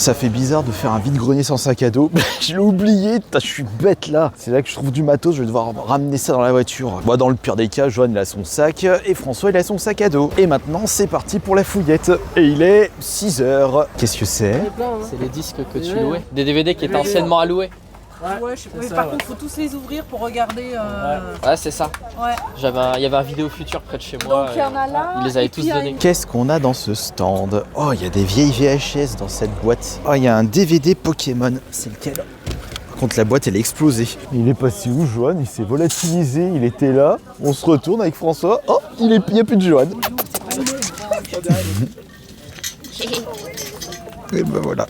Ça fait bizarre de faire un vide-grenier sans sac à dos. Je l'ai oublié, putain, je suis bête là. C'est là que je trouve du matos, je vais devoir ramener ça dans la voiture. Moi, dans le pire des cas, Johan il a son sac et François il a son sac à dos. Et maintenant, c'est parti pour la fouillette. Et il est 6h. Qu'est-ce que c'est? C'est les disques que tu louais. Des DVD qui étaient anciennement à louer. Ouais, je sais pas. Mais par contre, faut tous les ouvrir pour regarder. Ouais, c'est ça. Ouais. Il y avait un vidéo futur près de chez moi. Donc il y en a là. Ils les avaient tous donnés. Qu'est-ce qu'on a dans ce stand? Oh, il y a des vieilles VHS dans cette boîte. Oh, il y a un DVD Pokémon. C'est lequel? Par contre, la boîte, elle est explosée. Il est passé où, Johan? Il s'est volatilisé, il était là. On se retourne avec François. Oh, il n'y a plus de Johan. Et ben voilà.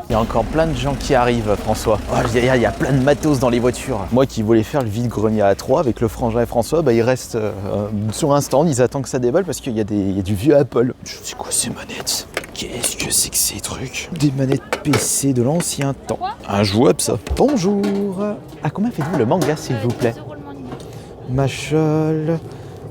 Il y a encore plein de gens qui arrivent, François. Oh, il y a plein de matos dans les voitures. Moi qui voulais faire le vide-grenier à 3 avec le frangin et François, bah, ils restent sur un stand, ils attendent que ça déballe parce qu'il y a du vieux Apple. Je sais quoi ces manettes? Qu'est-ce que c'est que ces trucs? Des manettes PC de l'ancien temps. Injouable ça. Bonjour. À combien faites-vous le manga s'il vous plaît? Machol.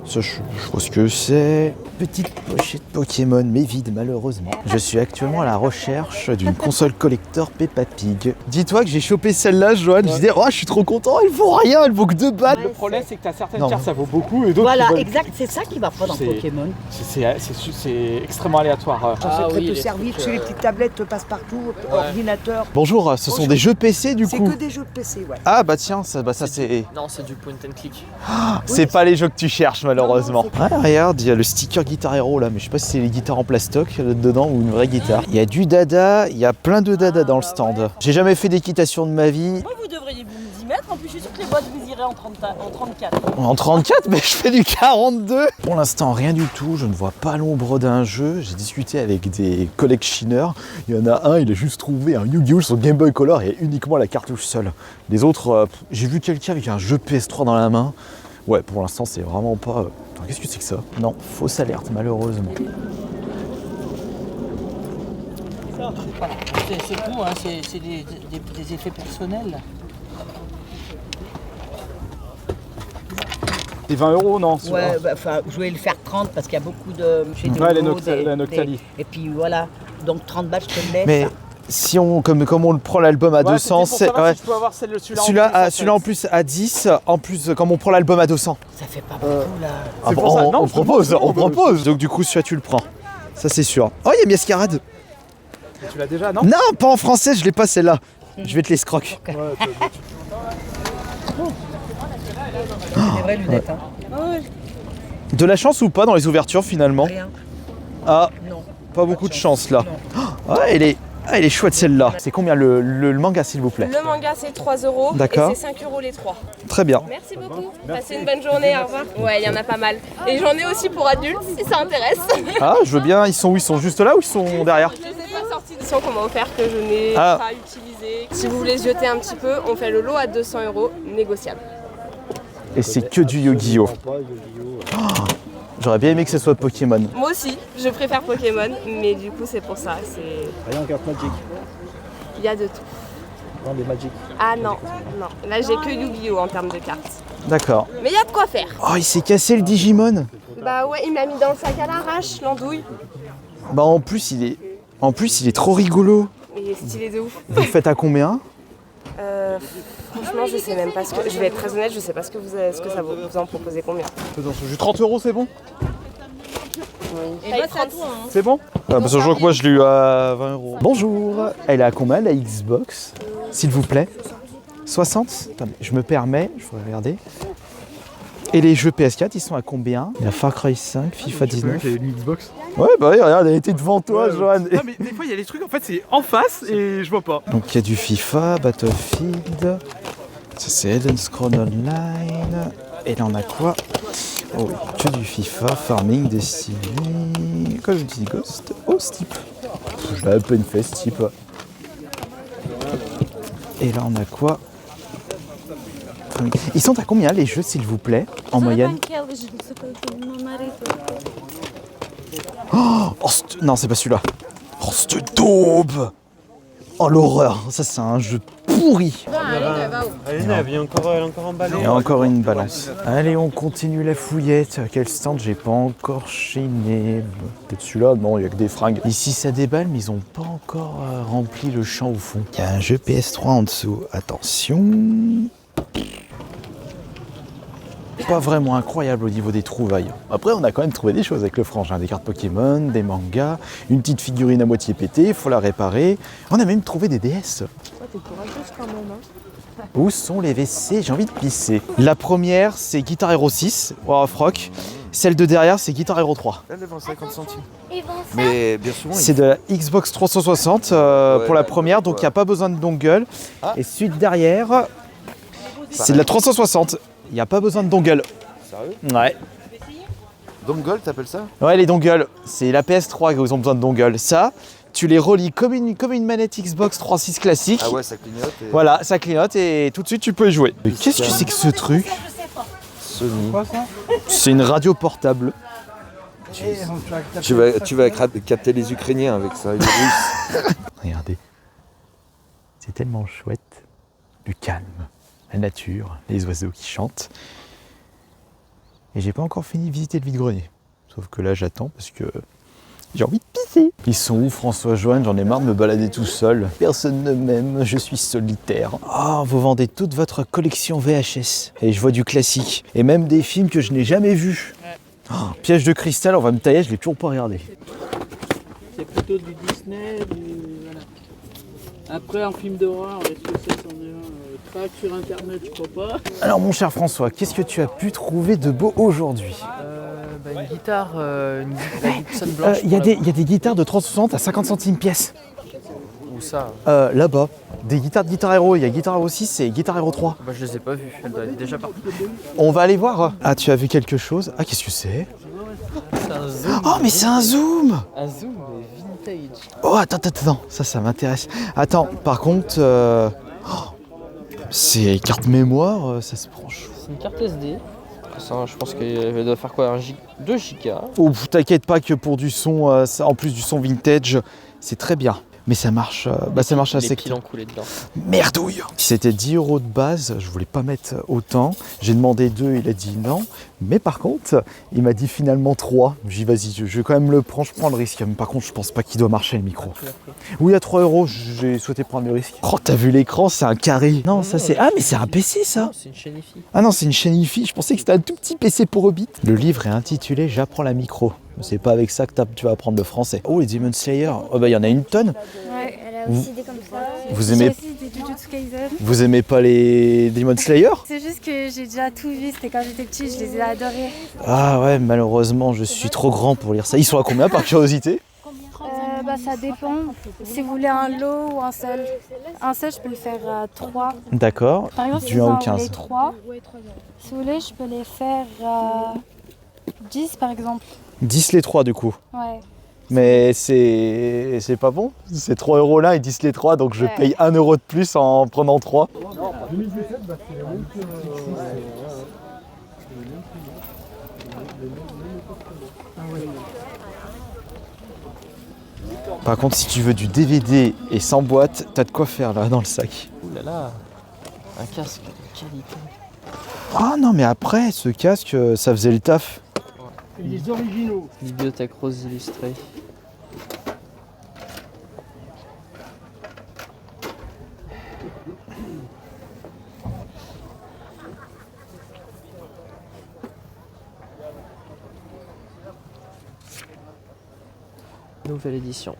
Ça, je vois ce que c'est. Petite pochette Pokémon, mais vide malheureusement. Je suis actuellement à la recherche d'une console collector Peppa Pig. Dis-toi que j'ai chopé celle-là, Johan. Je disais, oh, je suis trop content, elle vaut rien, elle vaut que 2 balles. Le problème, c'est que t'as certaines cartes, ça vaut beaucoup, et d'autres. Voilà, exact, c'est ça qui va pas dans Pokémon. C'est extrêmement aléatoire. C'est très peu servi sur les petites tablettes passe-partout, ordinateur. Bonjour, ce sont des jeux PC du coup. C'est que des jeux de PC, ouais. Ah bah tiens, ça c'est... Non, c'est du point and click. C'est pas les jeux que tu cherches malheureusement. Ouais, regarde, il y a le sticker Guitar Hero là, mais je sais pas si c'est les guitares en plastoc dedans ou une vraie guitare. Il y a du dada, il y a plein de dada dans le stand. J'ai jamais fait d'équitation de ma vie. Moi, vous devriez vous y mettre. En plus, je suis sûr que les boîtes, vous irez en 34. En 34, mais je fais du 42. Pour l'instant, rien du tout. Je ne vois pas l'ombre d'un jeu. J'ai discuté avec des collectionneurs. Il y en a un, il a juste trouvé un Yu-Gi-Oh! Sur Game Boy Color et uniquement la cartouche seule. Les autres, j'ai vu quelqu'un avec un jeu PS3 dans la main. Ouais, pour l'instant, c'est vraiment pas... Attends, qu'est-ce que c'est que ça? Non, fausse alerte, malheureusement. Voilà. C'est tout, hein. C'est des effets personnels. C'est 20 €, non? Ouais, bah, je voulais le faire 30 parce qu'il y a beaucoup de... Chez Ouais, Nouveau, la Noctali. Et puis voilà, donc 30 balles, je te le laisse. Mais si on, comme on le prend l'album à 200, c'est... Ouais. Si je peux avoir celui-là en plus à 10, en plus comme on prend l'album à 200. Ça fait pas beaucoup là. Ah bon, on propose. Donc du coup, celui-là tu le prends. Ça c'est sûr. Oh, il y a Miascarade. Tu l'as déjà, non? Non, pas en français, je l'ai pas celle-là. Je vais te l'escroquer. Okay. Des vraies lunettes, hein. De la chance ou pas dans les ouvertures finalement? Rien. Ah, Non. pas beaucoup de chance là. Ah, elle est chouette celle-là. C'est combien le manga s'il vous plaît? Le manga c'est 3 € D'accord. et c'est 5 € les 3. Très bien. Merci beaucoup. Passez une bonne journée, au revoir. Ouais, il y en a pas mal. Et j'en ai aussi pour adultes si ça intéresse. Ah, je veux bien. Ils sont où? Ils sont juste là ou ils sont derrière? Je les ai pas sortis d'édition qu'on m'a offert que je n'ai pas utilisé. Si vous voulez jeter un petit peu, on fait le lot à 200 € négociable. Et c'est que du Yu-Gi-Oh! J'aurais bien aimé que ce soit Pokémon. Moi aussi, je préfère Pokémon, mais du coup c'est pour ça. Rien en carte Magic. Il y a de tout. Non, des Magic. Ah non. Là j'ai que Yu-Gi-Oh en termes de cartes. D'accord. Mais il y a de quoi faire. Oh, il s'est cassé le Digimon. Bah ouais, il m'a mis dans le sac à l'arrache, l'andouille. Bah en plus il est trop rigolo. Il est stylé de ouf. Vous le faites à combien? Franchement, je sais même pas ce que. Je vais être très honnête, je sais pas ce que ça vaut. Vous en proposez combien? J'ai 30 €, c'est bon? Et bah, c'est à toi. Hein. C'est bon? Ah, parce que je vois que moi je l'ai eu à 20 €. Bonjour. Elle est à combien la Xbox? S'il vous plaît? 60? Attendez, je me permets, je voudrais regarder. Et les jeux PS4, ils sont à combien? Il y a Far Cry 5, FIFA 19. Il y a une Xbox. Ouais, bah oui, regarde, elle était devant toi, Johan. Non, mais des fois, il y a des trucs, en fait, c'est en face et je vois pas. Donc il y a du FIFA, Battlefield. Ça, c'est Elden Scrolls Online. Et là, on a quoi? Oh, que du FIFA, Farming, Destiny, Call of Duty Ghost. Oh, Steep. Je l'ai à peine fait, Steep. Et là, on a quoi? Ils sont à combien les jeux, s'il vous plaît, en moyenne? Oh, non, c'est pas celui-là. Oh, cette daube! Oh, l'horreur! Ça, c'est un jeu pourri. Elle est neuve, elle est encore emballée. Il y a encore une balance. Allez, on continue la fouillette. Quel stand j'ai pas encore chiné? Peut-être celui-là, non, il y a que des fringues. Ici, ça déballe, mais ils ont pas encore rempli le champ au fond. Il y a un jeu PS3 en dessous. Attention. Pas vraiment incroyable au niveau des trouvailles. Après, on a quand même trouvé des choses avec le frangin. Des cartes Pokémon, des mangas, une petite figurine à moitié pétée, faut la réparer. On a même trouvé des DS. T'es courageuse quand même, hein. Où sont les WC? J'ai envie de pisser. La première, c'est Guitar Hero 6, Froc. Celle de derrière, c'est Guitar Hero 3. Elle vend 50 centimes. Mais bien souvent, C'est de la Xbox 360 pour la première, donc il n'y a pas besoin de dongle. Et celui de derrière, c'est de la 360. Il n'y a pas besoin de dongle. Sérieux? Ouais. Dongle, t'appelles ça? Ouais, les dongles, c'est la PS3 qui ont besoin de dongle. Ça, tu les relis comme une manette Xbox 360 classique. Ah ouais, ça clignote. Et... Voilà, ça clignote et tout de suite tu peux y jouer. Mais qu'est-ce que c'est que ce truc? Sony. C'est une radio portable. Tu vas capter les Ukrainiens avec ça, les Russes. Regardez. C'est tellement chouette. Du calme, la nature, les oiseaux qui chantent. Et j'ai pas encore fini de visiter le vide-grenier. Sauf que là j'attends parce que j'ai envie de pisser. Ils sont où François Joanne? J'en ai marre de me balader tout seul. Personne ne m'aime, je suis solitaire. Ah, vous vendez toute votre collection VHS. Et je vois du classique. Et même des films que je n'ai jamais vus. Oh, Piège de cristal, on va me tailler, je l'ai toujours pas regardé. C'est plutôt du Disney, voilà. Après, un film d'horreur, est-ce que c'est c'en est un crack sur internet, je crois pas. Alors mon cher François, qu'est-ce que tu as pu trouver de beau aujourd'hui? Une guitare, la Gibson blanche. Il y a des guitares de 360 à 50 centimes pièce. Où ça? Là-bas. Des guitares de Guitar Hero. Il y a Guitar Hero 6 et Guitar Hero 3. Bah je les ai pas vues, elles doivent être déjà parties. On va aller voir. Ah, tu as vu quelque chose? Ah, qu'est-ce que c'est? C'est un zoom. Oh, mais c'est un zoom! Un zoom mais vintage. Oh, attends. Ça m'intéresse. Attends, par contre, c'est carte mémoire, ça se branche. C'est une carte SD. Ça, je pense qu'elle doit faire quoi, 2 Go. Oh, t'inquiète pas que pour du son, en plus du son vintage, c'est très bien. Mais ça marche, ça marche assez. Les piles ont coulé dedans. Merdouille! C'était 10 € de base, je voulais pas mettre autant. J'ai demandé 2, il a dit non. Mais par contre, il m'a dit finalement 3. J'ai dit vas-y, je vais quand même le prendre, je prends le risque. Mais par contre, je pense pas qu'il doit marcher le micro. Oui, à 3 €, j'ai souhaité prendre le risque. Oh, t'as vu l'écran, c'est un carré. Non, ça c'est... Ah, mais c'est un PC ça! C'est une chaîne IFI. Ah non, c'est une chaîne IFI, je pensais que c'était un tout petit PC pour Hobbit. Le livre est intitulé J'apprends la micro. C'est pas avec ça que tu vas apprendre le français. Oh, les Demon Slayer, oh bah il y en a une tonne. Ouais, elle a aussi des comme ça. Vous aimez... J'ai aussi des Jujutsu Kaisen. Vous aimez pas les Demon Slayer? C'est juste que j'ai déjà tout vu, c'était quand j'étais petite, je les ai adorés. Ah ouais, malheureusement, je suis trop grand pour lire ça. Ils sont à combien par curiosité? Ça dépend. Si vous voulez un lot ou un seul. Un seul, je peux le faire à 3. D'accord. Par exemple, si Du vous 1 au en 15. voulez 3, si vous voulez, je peux les faire à 10 par exemple. 10 les 3 du coup. Ouais. Mais c'est pas bon. C'est 3 € là et 10 les 3, donc je paye 1 € de plus en prenant 3. Par contre, si tu veux du DVD et sans boîte, t'as de quoi faire là dans le sac. Ouh là là, un casque de qualité. Ah non, mais après, ce casque, ça faisait le taf. Les originaux. Bibliothèque rose illustrée. Nouvelle édition.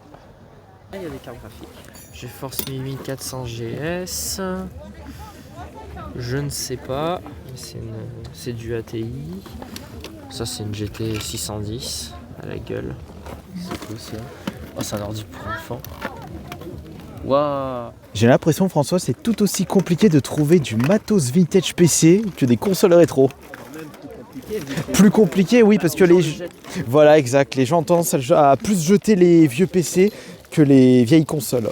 Il y a des cartes graphiques. GeForce 1400 GS. Je ne sais pas, mais c'est du ATI. Ça c'est une GT 610 à la gueule. C'est cool ça. Oh, c'est un ordi pour enfants. Waouh! J'ai l'impression, François, c'est tout aussi compliqué de trouver du matos vintage PC que des consoles rétro. Plus compliqué, oui, parce que Voilà, exact. Les gens ont tendance à plus jeter les vieux PC que les vieilles consoles.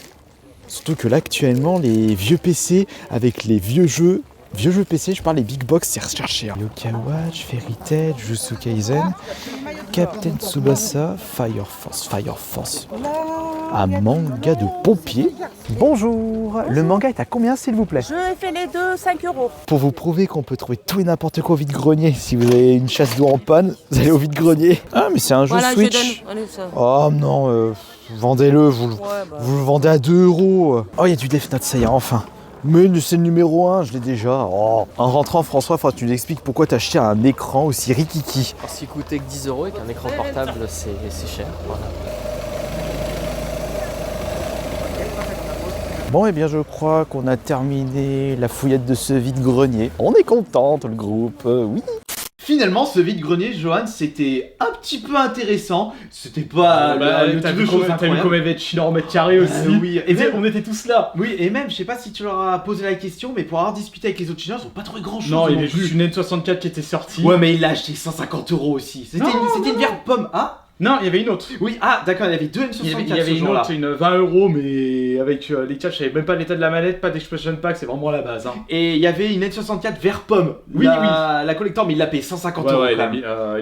Surtout que là, actuellement, les vieux PC avec les vieux jeux PC, je parle des big box, c'est recherché. Yokai Watch, Fairy Tail, Jujutsu Kaisen, Captain Tsubasa, Fire Force. Un manga de pompier. Bonjour, le manga est à combien s'il vous plaît? Je fais les deux, 5 €. Pour vous prouver qu'on peut trouver tout et n'importe quoi au vide-grenier, si vous avez une chasse d'eau en panne, vous allez au vide-grenier. Ah mais c'est un jeu Switch. Allez, ça. Oh non, vendez-le, vous le vendez à 2 €. Oh, il y a du Death Note, ça y est, enfin. Mais c'est le numéro 1, je l'ai déjà. Oh. En rentrant, François, faut que tu nous expliques pourquoi t'as acheté un écran aussi rikiki. Parce qu'il coûtait que 10 € et qu'un écran portable c'est cher. Voilà. Bon, eh bien, je crois qu'on a terminé la fouillette de ce vide-grenier. On est content, tout le groupe, oui. Finalement, ce vide-grenier, Johan, c'était un petit peu intéressant. C'était pas t'as vu combien il y avait de chinois en mètre carré aussi. Oui, et on était tous là. Oui, et même, je sais pas si tu leur as posé la question, mais pour avoir discuté avec les autres chinois, ils ont pas trouvé grand chose. Non, il y avait juste une N64 qui était sortie. Ouais, mais il l'a acheté 150 € aussi. C'était une vierge pomme, ah? Non, il y avait une autre. Oui, ah d'accord, il y avait deux N64. Il y avait une autre, une 20 €, mais avec les caches, je savais même pas l'état de la manette, pas d'expression pack, c'est vraiment la base. Hein. Et il y avait une N64 vert pomme. Oui. La collector, mais il l'a payé 150 €. Ouais,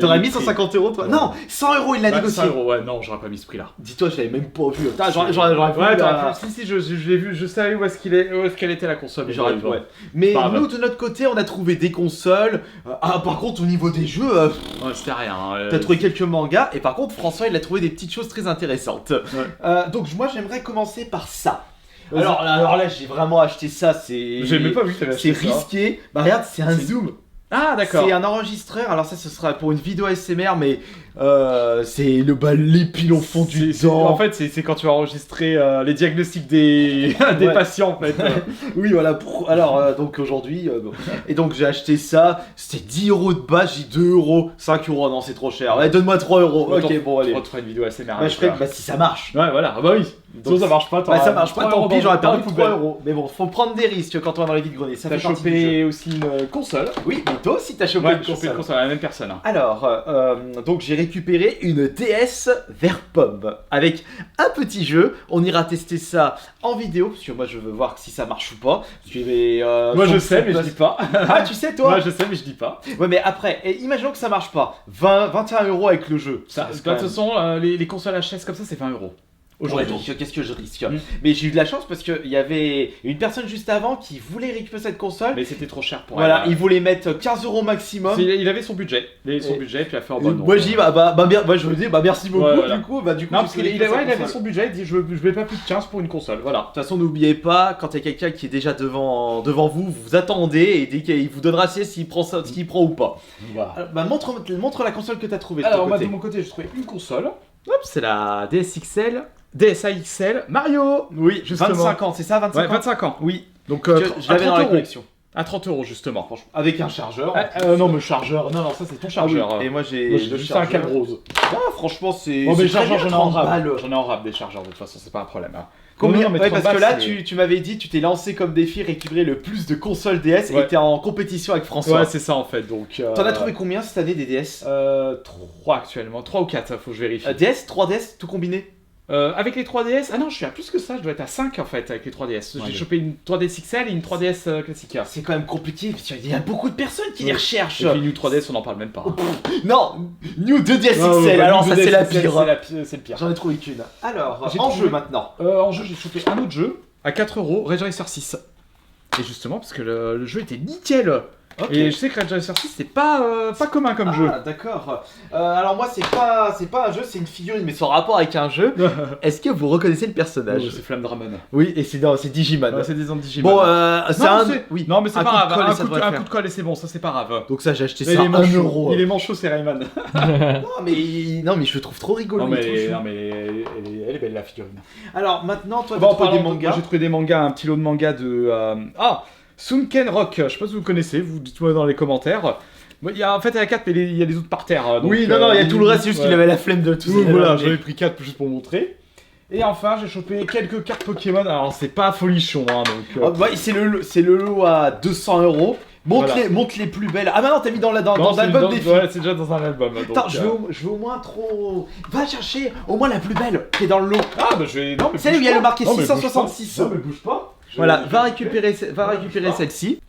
t'aurais mis 150 € toi? Non, 100 € il l'a négocié. 100 €, ouais, non, j'aurais pas mis ce prix-là. Dis-toi, je l'avais même pas vu. J'aurais vu. Ouais, t'aurais pu. Si, je l'ai vu, je savais où est-ce qu'elle était la console. J'aurais pu, ouais. Mais nous, de notre côté, on a trouvé des consoles. Par contre, au niveau des jeux, ouais, c'était rien. T'as trouvé quelques mangas, et par contre, François, il a trouvé des petites choses très intéressantes. Ouais. Donc moi j'aimerais commencer par ça. Alors là j'ai vraiment acheté ça, j'ai même pas vu que t'avais acheté ça. C'est risqué. Bah regarde, c'est un zoom. Ah d'accord. C'est un enregistreur, alors ça ce sera pour une vidéo ASMR, mais c'est les piles au fond du dent. En fait c'est quand tu vas enregistrer les diagnostics des patients en fait. Oui voilà, alors donc aujourd'hui, et donc j'ai acheté ça, c'était 10 € de base, j'ai 2 €, 5 €, non c'est trop cher, ouais, donne-moi 3 €, ok bon allez. On te fera une vidéo ASMR. Bah je ferai, si ça marche. Ouais voilà, bah oui. Donc ça marche pas, ça marche pas, tant pis, j'aurais perdu 3 €. Mais bon, faut prendre des risques quand on va dans les vides-greniers. T'as chopé aussi une console. Oui, mais toi aussi t'as chopé une console. La même personne. Alors, donc j'ai récupéré une DS vert pomme avec un petit jeu. On ira tester ça en vidéo parce que moi je veux voir si ça marche ou pas. Moi je sais, mais je dis pas. Ah, tu sais toi? Moi je sais, mais je dis pas. Ouais, mais après, imaginons que ça marche pas. 21 € avec le jeu. De toute façon, les consoles HS comme ça, c'est 20 €. Aujourd'hui. Ouais, qu'est-ce que je risque? Mais j'ai eu de la chance parce qu'il y avait une personne juste avant qui voulait récupérer cette console. Mais c'était trop cher pour elle. Voilà, il voulait mettre 15 € maximum. Il avait son budget. Puis il a fait en bonne. Moi je dis je me dis merci beaucoup. Ouais, du coup non, parce qu'il avait son budget, il dit je vais pas plus de 15 pour une console. Voilà. De toute façon, n'oubliez pas, quand il y a quelqu'un qui est déjà devant vous, vous attendez et dès qu'il vous donnera s'il prend ça, s'il prend ou pas. Voilà. Alors, montre la console que tu as trouvée. Alors moi de mon côté, j'ai trouvé une console. Hop, c'est la DSi XL Mario. Oui, justement. 25 ans, c'est ça, 25 ans. Ouais, 25 ans. Oui. Donc je l'avais dans la collection. À 30 € justement, franchement. Avec un chargeur. Non, mais chargeur. Non, ça c'est ton chargeur. Ah oui. Et moi j'ai juste un câble rose. Ah, franchement, c'est. Bon, mais chargeur, j'en ai en rab. J'en ai en rab des chargeurs, de toute façon, c'est pas un problème. Hein. Combien? Ouais, parce que là, tu m'avais dit, tu t'es lancé comme défi récupérer le plus de consoles DS et t'es en compétition avec François. Ouais, c'est ça en fait. Donc. T'en as trouvé combien cette année des DS? 3 actuellement. 3 ou 4, faut que je vérifie. DS, 3DS, tout combiné? Avec les 3DS, ah non, je suis à plus que ça, je dois être à 5 en fait avec les 3DS. J'ai chopé une 3DS XL et une 3DS classique. C'est quand même compliqué, parce qu'il y a beaucoup de personnes qui les recherchent. Et puis New 3DS, on en parle même pas. Non, New 2DS XL, alors ça c'est la pire. C'est le pire. J'en ai trouvé qu'une. Alors, jeu maintenant. En jeu, j'ai chopé un autre jeu à 4 €, Ridge Racer 6. Et justement, parce que le jeu était nickel. Okay. Et je sais que Ridge Racer 6 c'est pas commun comme jeu. Ah d'accord. Alors moi c'est pas un jeu, c'est une figurine mais sans rapport avec un jeu. Est-ce que vous reconnaissez le personnage? C'est Flamdramon. Oui, et c'est Digimon. Ouais, c'est des ans de Digimon. Bon oui. Non mais c'est pas grave, un coup de colle et c'est bon, ça c'est pas grave. Donc ça j'ai acheté ça 1 €. Il est manchot, c'est Rayman. non mais je le trouve trop rigolo. Non mais elle est belle la figurine. Alors maintenant toi tu as trouvé des mangas. J'ai trouvé des mangas, un petit lot de mangas de Sunken Rock, je sais pas si vous connaissez, vous dites-moi dans les commentaires. Il y a en fait il y a 4 mais il y a les autres par terre. Donc, oui, non, il y a tout le reste, c'est juste qu'il avait la flemme de tout ça. Voilà, j'en ai pris 4 juste pour montrer. Et enfin, j'ai chopé quelques cartes Pokémon. Alors, c'est pas folichon, hein, donc. C'est le lot à 200 €. Montre les plus belles. Ah bah non, t'as mis dans l'album des filles. Ouais, c'est déjà dans un album. Donc, attends, je veux au moins trop. Va chercher au moins la plus belle qui est dans le lot. Ah bah je vais. Non, mais celle où il y a le marqué 666. Non, mais bouge pas. Voilà, va récupérer celle-ci.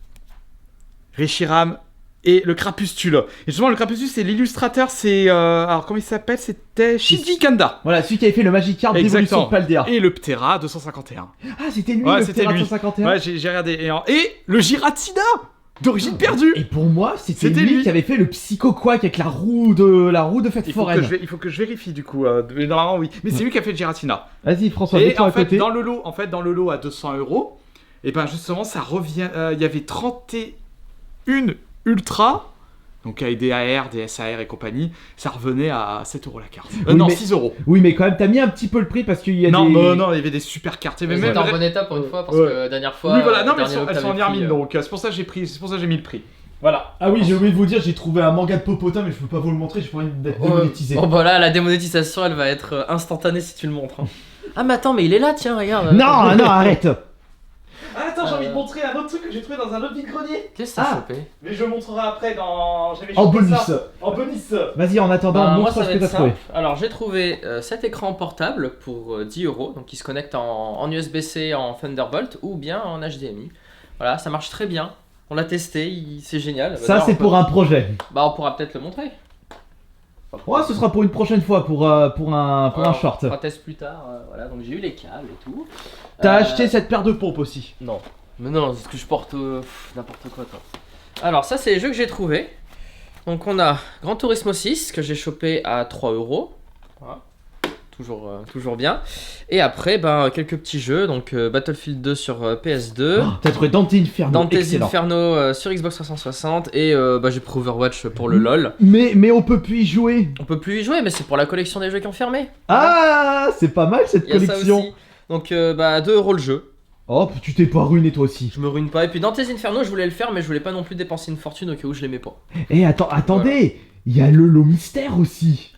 Reshiram et le crapustule. Et justement, le crapustule, c'est l'illustrateur, c'est... alors, comment il s'appelle? C'était Shinji Kanda. Voilà, celui qui avait fait le Magikarp d'évolution de Paldea. Et le Ptera 251. Ah, c'était lui, Ouais, le c'était Ptera lui. 251. Ouais, j'ai regardé. Et le Giratina d'origine perdue. Et pour moi, c'était lui qui avait fait le Psycho Quack avec la roue de fête foraine. Il faut que je vérifie du coup. Mais normalement, oui. Mais c'est lui qui a fait le Giratina. Vas-y, François, Et mets-toi en à fait, côté. dans le lot à 200 €, et ben justement, ça revient. Il y avait 31 Ultra. Donc avec des AR, des SAR et compagnie, ça revenait à 7 € la carte. Non, 6 €. Oui, mais quand même, t'as mis un petit peu le prix parce qu'il y a non, des... non, il y avait des super cartes. Il y avait C'était même... en bon état pour une fois, parce que la dernière fois... Oui, voilà, non, mais dernier lot elles que sont en t'avais Hermine, pris, donc c'est pour ça que j'ai mis le prix. Voilà. Ah oui, j'ai oublié de vous dire, j'ai trouvé un manga de Popotin, mais je peux pas vous le montrer, j'ai pas envie d'être démonétisé. Bon, bah là, la démonétisation, elle va être instantanée si tu le montres. hein. Ah, mais attends, mais il est là, tiens, regarde. Non, non, arrête. Ah, attends, j'ai envie de montrer un autre truc que j'ai trouvé dans un autre vide-grenier. Qu'est-ce que t'as chopé? Mais je le montrerai après dans... En bonus. En bonus. Vas-y, en attendant, Bah, moi, montre ça ce va que être t'as trouvé. simple. Alors, j'ai trouvé cet écran portable pour 10 €, donc il se connecte en USB-C, en Thunderbolt ou bien en HDMI. Voilà, ça marche très bien. On l'a testé, c'est génial. Ça, c'est pour un projet. Bah, on pourra peut-être le montrer. Ouais, ce sera pour une prochaine fois, pour un short. On fera test plus tard. Voilà, donc j'ai eu les câbles et tout. T'as acheté cette paire de pompes aussi? Non. Mais non, c'est ce que je porte n'importe quoi, toi. Alors, ça, c'est les jeux que j'ai trouvés. Donc, on a Gran Turismo 6 que j'ai chopé à 3 €. Voilà. Toujours bien. Et après, ben, quelques petits jeux. Donc, Battlefield 2 sur PS2. Oh, t'as trouvé Dante Inferno. Dante's excellent. Inferno sur Xbox 360. Et bah, j'ai pris Overwatch pour le LOL. Mais on peut plus y jouer. On peut plus y jouer, mais c'est pour la collection des jeux qui ont fermé. Ah, c'est pas mal cette Il y a ça collection. aussi. Donc, bah, 2 € le jeu. Oh, tu t'es pas ruiné toi aussi. Je me ruine pas. Et puis Dante's Inferno, je voulais le faire, mais je voulais pas non plus dépenser une fortune au cas où je l'aimais pas. Eh, attendez, il y a le lot mystère aussi.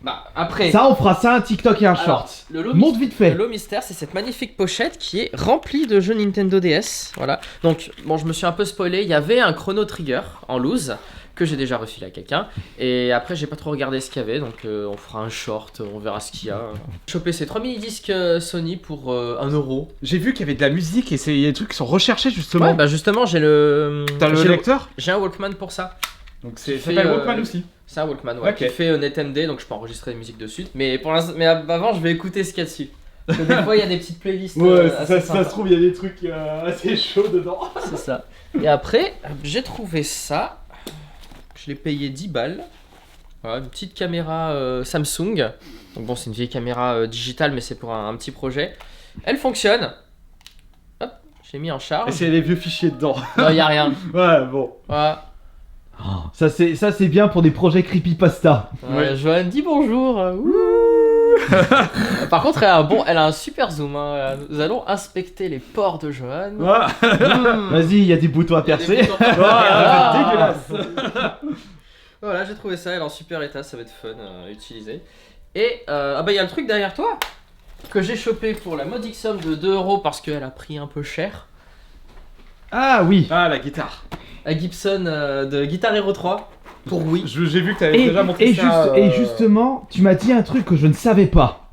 Bah, après. Ça, on fera ça un TikTok et un short. Monte vite fait. Le lot mystère, c'est cette magnifique pochette qui est remplie de jeux Nintendo DS. Voilà. Donc, bon, je me suis un peu spoilé. Il y avait un Chrono Trigger en loose que j'ai déjà refilé à quelqu'un. Et après, j'ai pas trop regardé ce qu'il y avait. Donc, on fera un short, on verra ce qu'il y a. J'ai chopé ces 3 mini-disques Sony pour 1 €. J'ai vu qu'il y avait de la musique et il y a des trucs qui sont recherchés justement. Ouais, bah justement, j'ai le. T'as le lecteur? J'ai un Walkman pour ça. Donc ça s'appelle Walkman aussi. C'est un Walkman, ouais. Okay. Qui fait NetMD, donc je peux enregistrer des musiques dessus. Mais pour l'instant, mais avant, je vais écouter ce qu'il y a dessus. Parce que des fois, il y a des petites playlists. Ouais, assez ça se trouve, il y a des trucs assez chauds dedans. C'est ça. Et après, j'ai trouvé ça. Je l'ai payé 10 balles. Voilà, une petite caméra Samsung. Donc bon, c'est une vieille caméra digitale, mais c'est pour un petit projet. Elle fonctionne. Hop, j'ai mis en charge. Et c'est les vieux fichiers dedans. Non, il n'y a rien. Ouais, bon. Voilà. Oh, ça c'est bien pour des projets creepypasta. Ouais, Joanne dit bonjour. Par contre, elle a un super zoom. Hein. Nous allons inspecter les pores de Joanne. Vas-y, il y a des boutons à percer. Dégueulasse. Voilà, j'ai trouvé ça. Elle est en super état. Ça va être fun à utiliser. Et ah bah il y a le truc derrière toi que j'ai chopé pour la modique somme de 2 € parce qu'elle a pris un peu cher. Ah oui. Ah, la guitare. La Gibson de Guitar Hero 3 pour Wii. J'ai vu que t'avais déjà montré ça. Et justement, tu m'as dit un truc que je ne savais pas.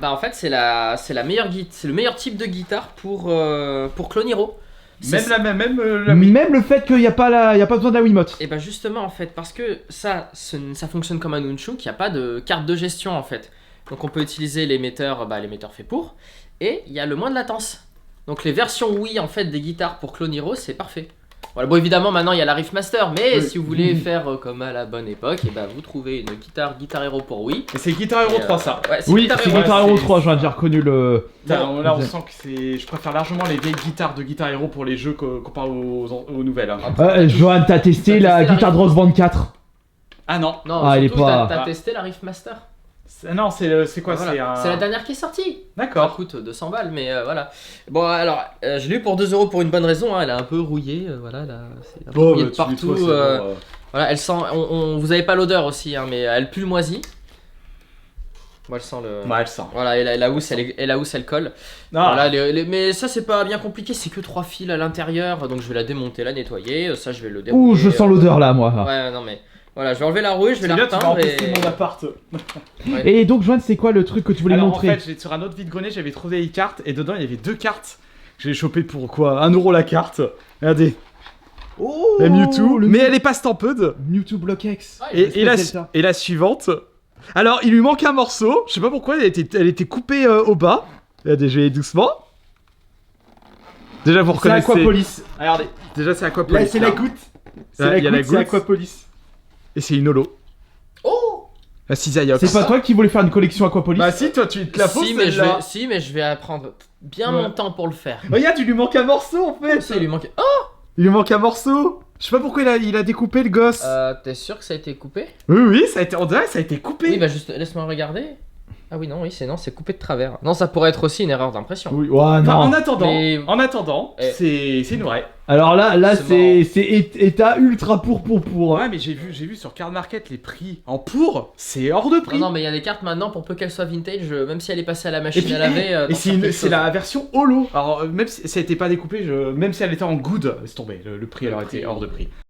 Bah en fait c'est la meilleure c'est le meilleur type de guitare pour Clone Hero. Même le fait qu'il n'y a pas besoin de la Wiimote. Et bah justement en fait parce que ça fonctionne comme un Nunchuk, il n'y a pas de carte de gestion en fait. Donc on peut utiliser l'émetteur fait pour, et il y a le moins de latence. Donc les versions Wii en fait des guitares pour Clone Hero c'est parfait. Voilà, bon évidemment maintenant il y a la Riff Master, mais si vous voulez faire comme à la bonne époque, et bah vous trouvez une Guitar Hero pour Wii. Et c'est Guitar Hero 3 ça. Ouais, oui, c'est Guitar Hero 3, j'ai reconnu le... Là on sent que c'est... Je préfère largement les vieilles guitares de Guitar Hero pour les jeux comparé aux nouvelles. Hein. Johan, t'as testé la guitare de Rock Band 4? Ah non. Non, elle est pas... T'as testé la Riff Master? Non, c'est quoi? Voilà. C'est la dernière qui est sortie. D'accord. Ça coûte 200 balles, mais voilà. Bon, alors, je l'ai eu pour 2 € pour une bonne raison. Hein. Elle est un peu rouillée, voilà. C'est un peu rouillé de partout. Voilà, elle sent. Vous avez pas l'odeur aussi, hein, mais elle pue le moisi. Moi, elle sent le. Ouais, elle sent. Voilà, et la housse, elle colle. Ah. Voilà, mais ça, c'est pas bien compliqué. C'est que 3 fils à l'intérieur, donc je vais la démonter, la nettoyer. Ça, je vais le dérouler. Ouh, je sens l'odeur là, moi. Ouais, non mais. Voilà, je vais enlever la rouille, je vais la repeindre et... mon appart. Ouais. Et donc, Joanne, c'est quoi le truc que tu voulais montrer? En fait, sur un autre vide-grenier, j'avais trouvé des cartes et dedans il y avait 2 cartes que j'ai chopées pour quoi? 1 € la carte. Regardez. Oh, la Mewtwo, mais elle est pas stamped. Mewtwo Block X. Et la suivante. Alors, il lui manque un morceau. Je sais pas pourquoi, elle était coupée au bas. Regardez, je vais aller doucement. Déjà, vous reconnaissez. C'est Aquapolis. Regardez. Déjà, c'est Aquapolis. Là, c'est la goutte. Il y a la goutte. C'est Aquapolis. Et c'est une holo. Oh! La Cisaiox. C'est pas toi qui voulais faire une collection Aquapolis? Bah si, toi tu te la fausses si, mais je vais apprendre bien mon temps pour le faire. Regarde, il lui manque un morceau en fait. Ça, il lui manque... Oh! Il lui manque un morceau. Je sais pas pourquoi il a découpé le gosse. T'es sûr que ça a été coupé? Oui, ça a été, on dirait que ça a été coupé. Oui, bah juste laisse-moi regarder. Ah oui, non, c'est coupé de travers. Non, ça pourrait être aussi une erreur d'impression. Oui, ouais, non. Enfin, Mais... en attendant, c'est une vraie. Alors là c'est état ultra pour. Ouais, mais j'ai vu sur Card Market les prix en pour, c'est hors de prix. Non, mais il y a des cartes maintenant, pour peu qu'elles soient vintage, même si elle est passée à la machine à laver. Et c'est la version holo. Alors, même si ça n'était pas découpé, même si elle était en good, laisse tomber, le prix alors était hors de prix.